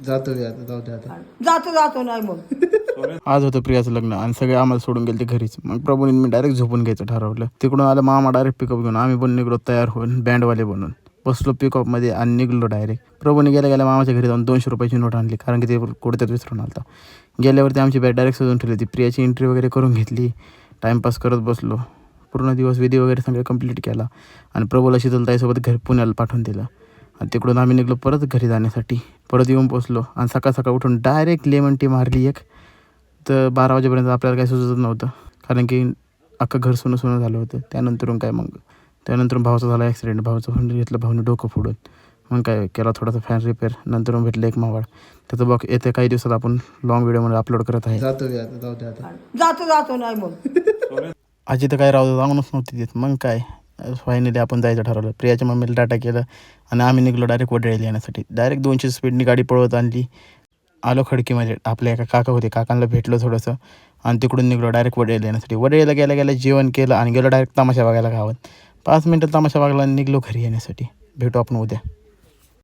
जातो मी आता, जाऊ दे आता. जातो जातो नाही मग आज होतं प्रियाचं लग्न आणि सगळे आम्हाला सोडून गेले ते घरीच. मग प्रभूने मी डायरेक्ट झोपून घ्यायचं ठरवलं. तिकडून आलं मामा डायरेक्ट पिकअप घेऊन. आम्ही पण निघलो तयार होऊन बँडवाले बनून. बसलो पिकअपमध्ये आणि निघलो डायरेक्ट. प्रभूने गेल्या गेल्या मामाच्या घरी जाऊन 200 रुपयाची नोट आणली, कारण की ते कुठेतरी विसरून आलता. गेल्यावरती आमची बॅग डायरेक्ट सजवून ठेवली होती. प्रियाची एंट्री वगैरे करून घेतली. टाईमपास करत बसलो. पूर्ण दिवस विधी वगैरे सगळं कंप्लीट केला आणि प्रभूला शीतलताईसोबत घर पुण्याला पाठवून दिलं. आणि तिकडून आम्ही निघलो परत घरी जाण्यासाठी. परत येऊन पोचलो आणि सकाळ सकाळ उठून डायरेक्ट लेमन टी मारली एक. तर 12 वाजेपर्यंत आपल्याला काही सुचत नव्हतं, कारण की अख्खं घर सोनं सोनं झालं होतं. त्यानंतर भावाचा झाला ॲक्सिडेंट. भावाचं फोन घेतलं, भाऊने डोकं फोडून. मग काय केला थोडासा फॅन रिपेअर. नंतर भेटलं एक मावळ. त्याचं बघ येत्या काही दिवसात आपण लॉंग व्हिडिओमध्ये अपलोड करत आहे. जातो मी आता, जाऊ दे आता. जातो जातो नाही मग आजी तर काय राहू जाऊनच नव्हती देत. मग काय फायनली आपण जायचं ठरवलं. प्रियाच्या मम्मीला टाटा केलं आणि आम्ही निघलो डायरेक्ट वडळीला येण्यासाठी. डायरेक्ट 200 स्पीडनी गाडी पळवत आणली. आलो खडकीमध्ये. आपल्या एका काका होते, काकांना भेटलो थोडंसं आणि तिकडून निघलो डायरेक्ट वडळीला येण्यासाठी. वडळीला गेल्या गेल्या जेवण केलं आणि गेलो डायरेक्ट तमाशा बघायला गावात. 5 मिनटं तमाशा बघायला निघलो घरी येण्यासाठी. भेटू आपण उद्या.